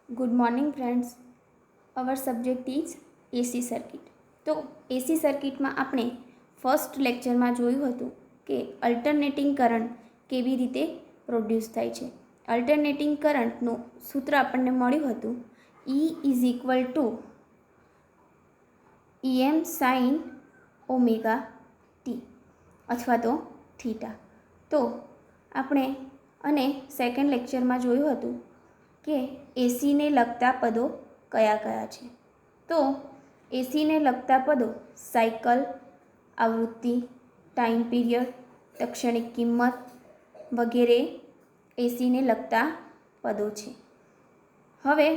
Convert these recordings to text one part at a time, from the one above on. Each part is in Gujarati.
Good morning friends. Our subject is AC circuit. તો એસી સર્કિટમાં આપણે ફર્સ્ટ લેક્ચરમાં જોયું હતું કે અલ્ટરનેટિંગ કરંટ કેવી રીતે પ્રોડ્યુસ થાય છે. અલ્ટરનેટિંગ કરંટનું સૂત્ર આપણને મળ્યું હતું E is equal to EM sign omega T અથવા તો થીટા. તો આપણે અને સેકન્ડ લેક્ચરમાં જોયું હતું કે એસીને લગતા પદો કયા કયા છે. તો એસીને લગતા પદો સાયકલ, આવૃત્તિ, ટાઈમ પીરિયડ, લાક્ષણિક કિંમત વગેરે એસીને લગતા પદો છે. હવે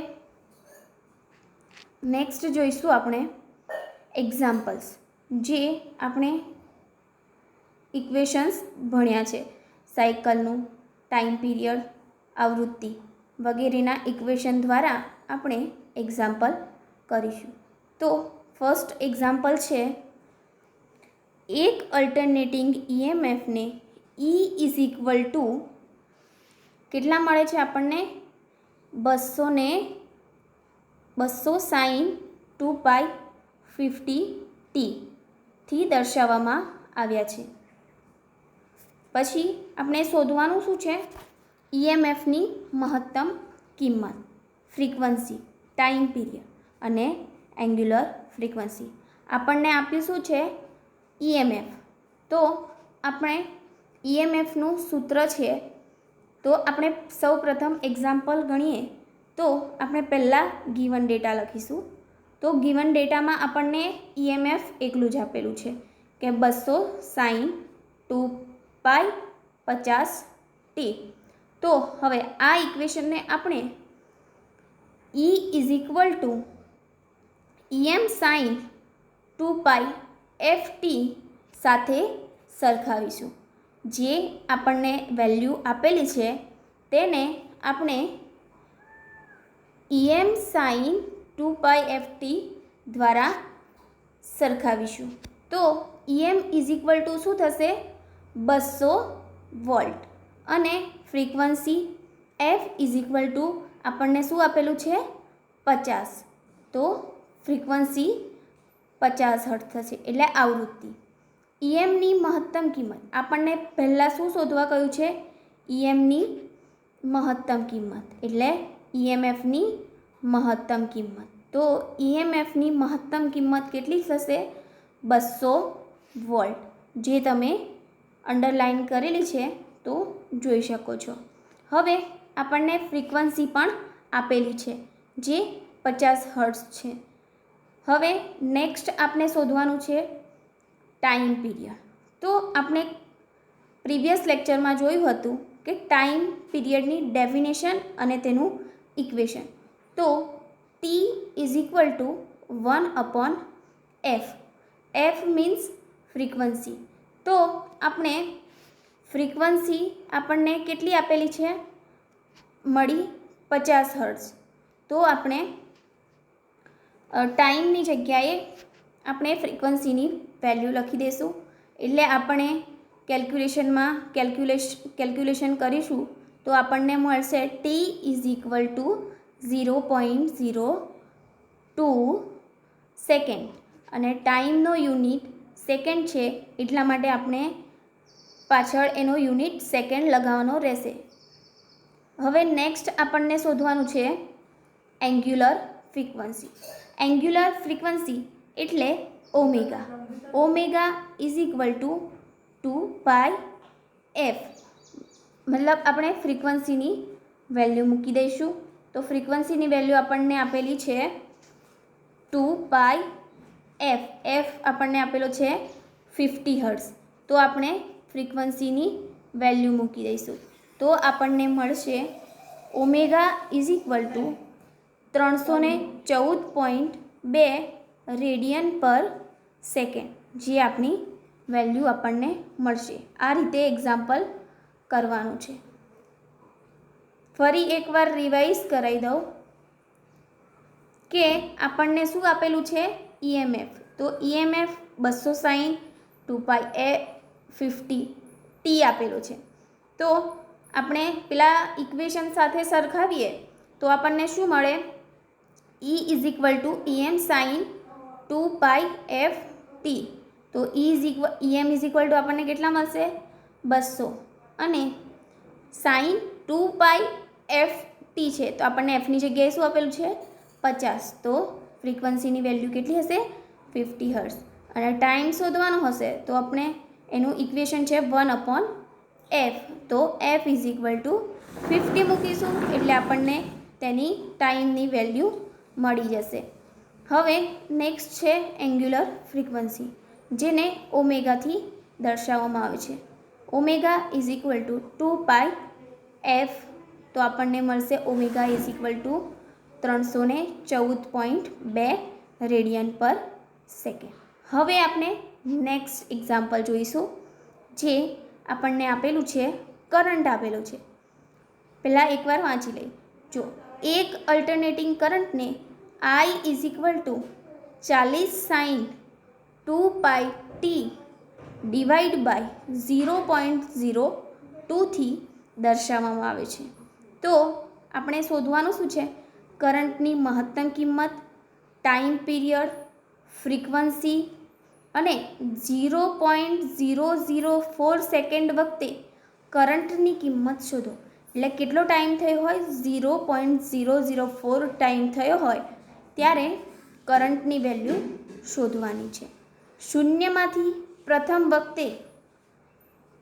નેક્સ્ટ જોઈશું આપણે એક્ઝામ્પલ્સ, જે આપણે ઇક્વેશન્સ ભણ્યા છે સાયકલનું, ટાઈમ પીરિયડ, આવૃત્તિ વગેરેના ઇક્વેશન દ્વારા આપણે એક્ઝામ્પલ કરીશું. તો ફર્સ્ટ એક્ઝામ્પલ છે, એક અલ્ટરનેટિંગ ઈએમએફને E ઇઝ ઇક્વલ ટુ કેટલા મળે છે આપણને 200 સાઇન 2π50t થી દર્શાવવામાં આવ્યા છે. પછી આપણે શોધવાનું શું છે, ઈએમએફની મહત્તમ કિંમત, ફ્રીક્વન્સી, ટાઈમ પીરિયડ અને એંગ્યુલર ફ્રીક્વન્સી. આપણને આપ્યું શું છે, ઈએમએફ. તો આપણે ઈએમએફનું સૂત્ર છે, તો આપણે સૌ પ્રથમ એક્ઝામ્પલ ગણીએ તો આપણે પહેલાં ગિવન ડેટા લખીશું. તો ગિવન ડેટામાં આપણને ઈએમએફ એકલું જ આપેલું છે કે 200 સાઇન 2π50t. તો હવે આ ઇક્વેશનને આપણે E is equal to EM sine 2πft સાથે સરખાવીશું. જે આપણને વેલ્યુ આપેલી છે તેને આપણે EM સાઇન 2πft દ્વારા સરખાવીશું. તો EM ઇઝ ઇક્વલ ટુ શું થશે, 200 વોલ્ટ અને frequency F is equal two આપણને શું આપેલું છે, 50. તો ફ્રીક્વન્સી 50 હર્ટ્ઝ થશે, એટલે આવૃત્તિ. EMની મહત્તમ કિંમત આપણને પહેલાં શું શોધવા કહ્યું છે, EMની મહત્તમ કિંમત એટલે EMFની મહત્તમ કિંમત. તો EMFની મહત્તમ કિંમત કેટલી થશે, 200 વોલ્ટ, જે તમે અંડરલાઇન કરેલી છે તો જોઈ શકો છો. હવે આપણને ફ્રીક્વન્સી પણ આપેલી છે જે 50 હર્ટ્ઝ છે. હવે નેક્સ્ટ આપણે શોધવાનું છે ટાઈમ પીરિયડ. તો આપણે પ્રીવિયસ લેક્ચરમાં જોયું હતું કે ટાઈમ પીરિયડની ડેફિનેશન અને તેનું ઇક્વેશન. તો T is equal two 1/f. F means frequency. તો આપણે ફ્રીક્વન્સી આપણને કેટલી આપેલી છે, મળી 50 હર્ટ્ઝ. તો આપણે ટાઈમની જગ્યાએ આપણે ફ્રીક્વન્સીની વેલ્યુ લખી દઈશું. એટલે આપણે કેલ્ક્યુલેશન કરીશું તો આપણને મળશે T is equal to 0.02 second અને ટાઈમનો યુનિટ સેકન્ડ છે, એટલા માટે આપણે પાછળ એનો યુનિટ સેકન્ડ લગાવવાનો રહેશે. હવે નેક્સ્ટ આપણને શોધવાનું છે એંગ્યુલર ફ્રીક્વન્સી. એંગ્યુલર ફ્રીક્વન્સી એટલે omega. Omega is equal two 2πf. મતલબ આપણે ફ્રીક્વન્સીની વેલ્યુ મૂકી દઈશું. તો ફ્રીક્વન્સીની વેલ્યુ આપણને આપેલી છે 2πf. F આપણને આપેલો છે 50 હર્ટ્ઝ. તો આપણે ફ્રીક્વન્સીની વેલ્યુ મૂકી દઈશું. તો આપણને મળશે omega is equal two 314.2 radian પર સેકન્ડ, જે આપણી વેલ્યુ આપણને મળશે. આ રીતે એક્ઝામ્પલ કરવાનું છે. ફરી એકવાર રિવાઇઝ કરાવી દઉં કે આપણને શું આપેલું છે, ઈએમએફ. તો ઈએમએફ 200 સાઇન 2π50t આપેલો છે. તો આપણે પેલા ઇક્વેશન સાથે સરખાવીએ તો આપણને શું મળે? E is equal to EM sine 2π/ft. તો EM ઇઝ ઇક્વલ ટુ આપણને કેટલા મળશે? 200 અને સાઇન 2π/ft છે તો આપણને એફની જગ્યાએ શું આપેલું છે? 50. તો ફ્રીક્વન્સીની વેલ્યુ કેટલી હશે? 50 હર્ટ્ઝ. અને ટાઈમ શોધવાનો હશે તો આપણે એનું ઇક્વેશન છે 1/f. તો f ઇઝ ઇક્વલ ટુ 50 મૂકીશું એટલે આપણને તેની ટાઈમની વેલ્યુ મળી જશે. હવે નેક્સ્ટ છે એંગ્યુલર ફ્રીક્વન્સી, જેને ઓમેગાથી દર્શાવવામાં આવે છે. Omega is equal two 2πf. તો આપણને મળશે omega is equal two 314.2 radian પર સેકન્ડ. હવે આપણે નેક્સ્ટ એક્ઝામ્પલ જોઈશું, જે આપણને આપેલું છે કરંટ આપેલો છે. પહેલાં એકવાર વાંચી લઈએ. જો એક અલ્ટરનેટિંગ કરંટને I is equal to 40 sine 2πt divide by 0.02થી દર્શાવવામાં આવે છે. તો આપણે શોધવાનું શું છે? કરંટની મહત્તમ કિંમત, ટાઈમ પીરિયડ, ફ્રીક્વન્સી અને 0.004 સેકન્ડ વખતે કરંટની કિંમત શોધો. એટલે કેટલો ટાઈમ થયો હોય? 0.004 ટાઈમ થયો હોય ત્યારે કરંટની વેલ્યુ શોધવાની છે. શૂન્યમાંથી પ્રથમ વખતે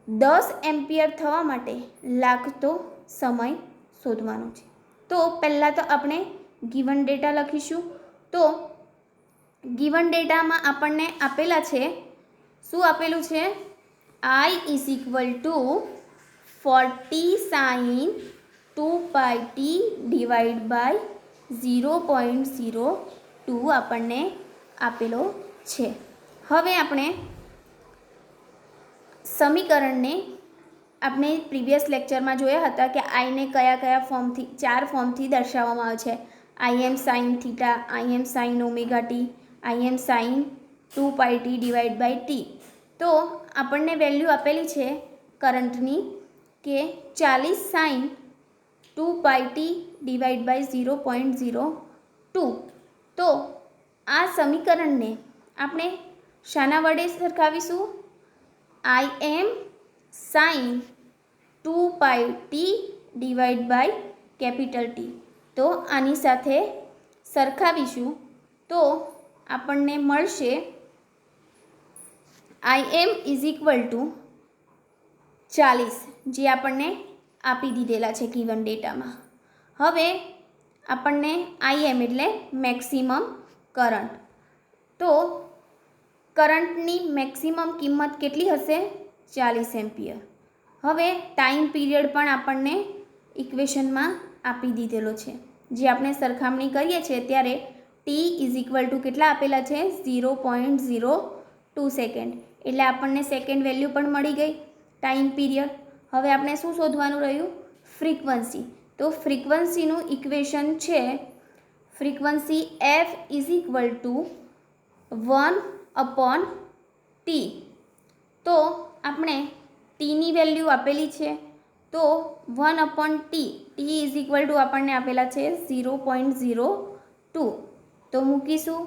10 એમ્પિયર થવા માટે લાગતો સમય શોધવાનો છે. તો પહેલાં તો આપણે ગિવન ડેટા લખીશું. તો ગિવન ડેટામાં આપણને આપેલા છે, શું આપેલું છે? I is equal to 40 sine 2πt divide by 0.02 આપણને આપેલો છે. હવે આપણે સમીકરણને આપણે પ્રીવિયસ લેક્ચરમાં જોયા હતા કે આઈને કયા ફોર્મથી, 4 ફોર્મથી દર્શાવવામાં આવે છે. Im sine theta, Im sine omega T, Im sine 2πt divide by T. તો આપણને વેલ્યુ આપેલી છે કરંટની કે 40 સાઇન 2πt ડિવાઈડ બાય 0.02. તો આ સમીકરણને આપણે શાના વડે સરખાવીશું? Im sine 2πt divide by capital T. તો આની સાથે સરખાવીશું તો આપણને મળશે Im ઇઝ ઇક્વલ ટુ 40, જે આપણને આપી દીધેલા છે ગિવન ડેટામાં. હવે આપણને Im એટલે મેક્સિમમ કરંટ. તો કરંટની મેક્સિમમ કિંમત કેટલી હશે? 40 એમ્પિયર. હવે ટાઈમ પીરિયડ પણ આપણને ઇક્વેશનમાં આપી દીધેલો છે, જે આપણે સરખામણી કરીએ છીએ ત્યારે ટી ઇઝ ઇક્વલ ટુ કેટલા આપેલા છે? 0.02 સેકન્ડ. એટલે આપણને સેકન્ડ વેલ્યુ પણ મળી ગઈ. Time period. હવે આપણે શું શોધવાનું રહ્યું? ફ્રીક્વન્સી. તો ફ્રીક્વન્સીનું ઇક્વેશન છે, frequency f is equal two 1/t. તો આપણે ટીની વેલ્યુ આપેલી છે, તો 1/t, T is equal two આપણને આપેલા છે 0.02. તો મૂકીશું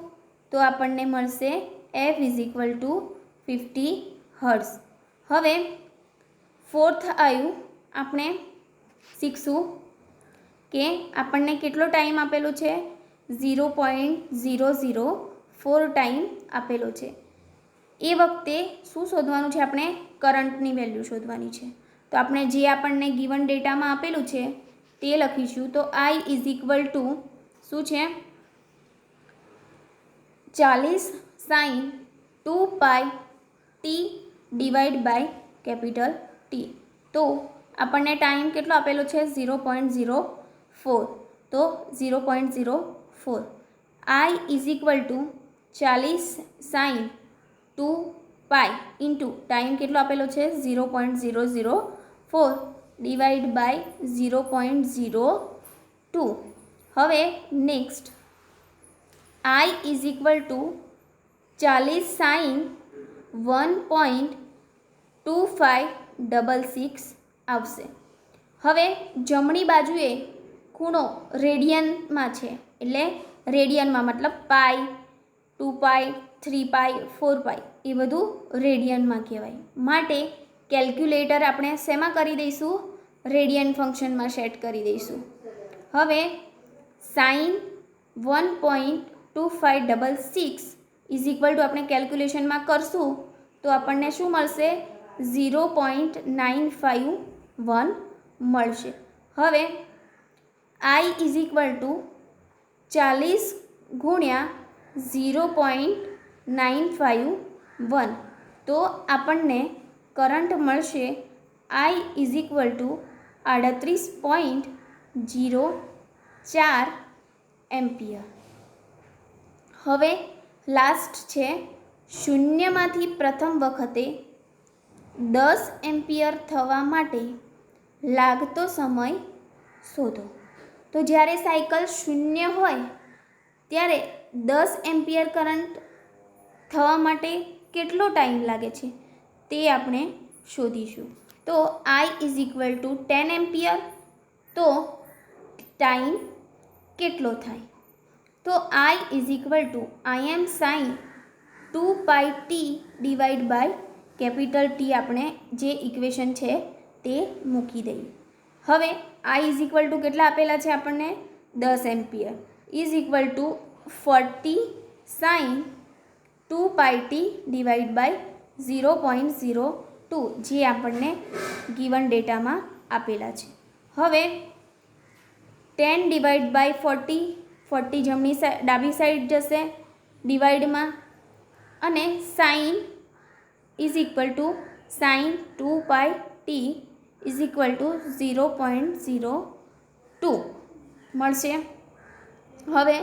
તો આપણને મળશે f is equal two 50 hertz. હવે ફોર્થ આવ્યું, આપણે શીખશું કે આપણને કેટલો ટાઈમ આપેલો છે? 0.004 ટાઈમ આપેલો છે. એ વખતે શું શોધવાનું છે? આપણે કરંટની વેલ્યુ શોધવાની છે. તો આપણે જે આપણને ગિવન ડેટામાં આપેલું છે તે લખીશું. તો I ઇઝ ઇક્વલ ટુ શું છે? 40 sine 2πt divide by capital T. તો આપણને ટાઈમ કેટલો આપેલો છે? 0.04. તો 0.04. I is equal to 40 sine 2π into time કેટલો આપેલો છે? 0.004 ડિવાઈડ બાય 0.02. હવે next I is equal to 40 sine 1.2566 આવશે. હવે જમણી બાજુએ ખૂણો રેડિયનમાં છે, એટલે રેડિયનમાં મતલબ પાઈ, 2 પાઈ, 3 પાઈ, 4 પાઈ એ બધું રેડિયનમાં કહેવાય. માટે કેલ્ક્યુલેટર આપણે શેમાં કરી દઈશું? રેડિયન ફંક્શનમાં સેટ કરી દઈશું. હવે સાઇન 1.2566 ઇઝ ઇક્વલ ટુ આપણે કેલ્ક્યુલેશનમાં કરશું તો આપણને શું મળશે? 0.951 મળશે. હવે આઈ ઇઝ ઇક્વલ ટુ 40 ગુણ્યા 0.951 તો આપણને કરંટ મળશે આઈ ઇઝ ઇક્વલ ટુ 38.04 એમ્પિયર. હવે લાસ્ટ છે, શૂન્યમાંથી પ્રથમ વખતે 10 એમ્પિયર થવા માટે લાગતો સમય શોધો. તો જ્યારે સાયકલ શૂન્ય હોય ત્યારે 10 એમ્પિયર કરંટ થવા માટે કેટલો ટાઈમ લાગે છે તે આપણે શોધીશું. તો I is equal to 10 ampere, તો ટાઈમ કેટલો થાય? તો I is equal to Im sine 2 pi T divide by capital T આપણે જે ઇક્વેશન છે તે મૂકી દઈએ. હવે આઈ ઇઝ ઇક્વલ ટુ કેટલા આપેલા છે આપણને? 10 ampere is equal to 40 sine 2 pi T divide by 0.02 જે આપણને ગિવન ડેટામાં આપેલા છે. હવે 10 ડિવાઈડ બાય 40, 40 જમણી ડાબી સાઈડ જશે ડિવાઈડમાં, અને sine is equal to sine 2 pi T is equal to 0.02 મળશે. હવે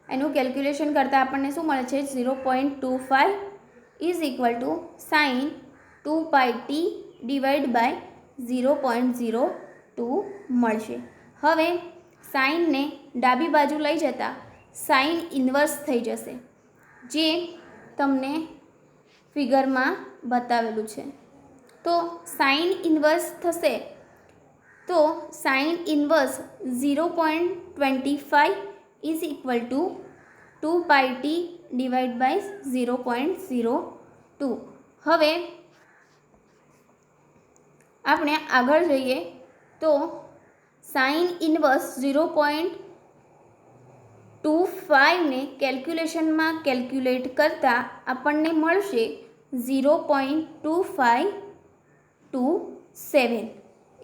એનું કેલ્ક્યુલેશન કરતાં આપણને શું મળે છે? 0.25 is equal to sine 2 pi T divide by 0.02 મળશે. હવે સાઇનને ડાબી બાજુ લઈ જતાં સાઇન ઇન્વર્સ થઈ જશે, જે તમને ફિગરમાં બતાવેલું છે. તો સાઇન ઇન્વર્સ થશે તો sine inverse 0.25 is equal to 2 pi T divide by 0.02. હવે આપણે આગળ જઈએ તો સાઇન ઇન્વર્સ 0.25 ને કેલ્ક્યુલેશનમાં કેલ્ક્યુલેટ કરતાં આપણને મળશે 0.2527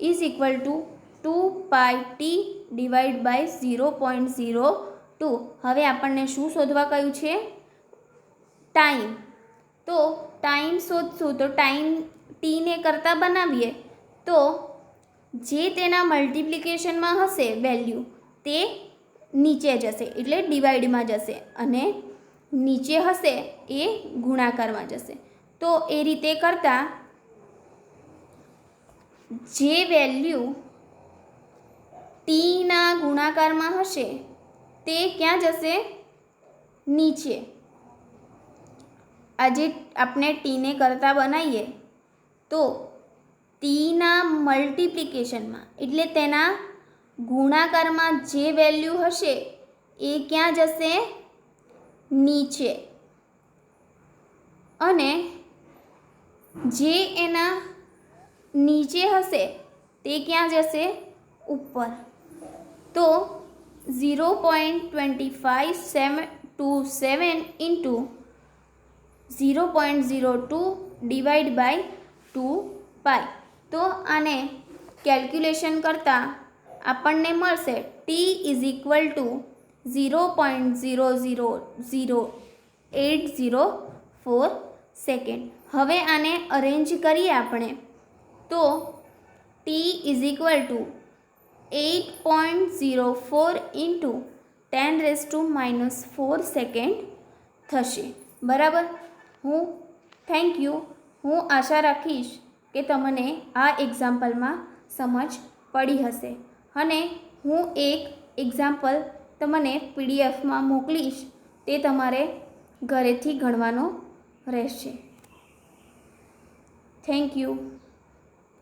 is equal to 2 pi T divide by 0.02. હવે આપણને શું શોધવા કહ્યું છે? ટાઈમ. તો ટાઈમ શોધશું તો ટાઈમ ટીને કરતાં બનાવીએ તો જે તેના મલ્ટિપ્લિકેશનમાં હશે વેલ્યુ તે નીચે જશે, એટલે ડિવાઈડમાં જશે, અને નીચે હશે એ ગુણાકારમાં જશે. તો એ રીતે કરતાં જે વેલ્યુ ટીના ગુણાકારમાં હશે તે ક્યાં જશે? નીચે. આજે આપણે ટીને કરતાં બનાવીએ તો ટીના મલ્ટિપ્લિકેશનમાં એટલે તેના ગુણાકારમાં જે વેલ્યુ હશે એ ક્યાં જશે? નીચે. અને જે એના નીચે હશે તે ક્યાં જશે? ઉપર. તો 0.2527 ઇન્ટુ 0.02 ડિવાઈડ બાય 2 પાઈ. તો આને કેલ્ક્યુલેશન કરતાં આપણને મળશે T is equal two 0.0000804 second. હવે આને અરેન્જ કરીએ આપણે તો T is equal two 8.04 into 10⁻⁴ second થશે. બરાબર? Thank you. હું આશા રાખીશ કે તમને આ એક્ઝામ્પલમાં સમજ પડી હશે, અને હું એક એક્ઝામ્પલ તમને પીડીએફમાં મોકલીશ, તે તમારે ઘરેથી ગણવાનો રહેશે. Thank you.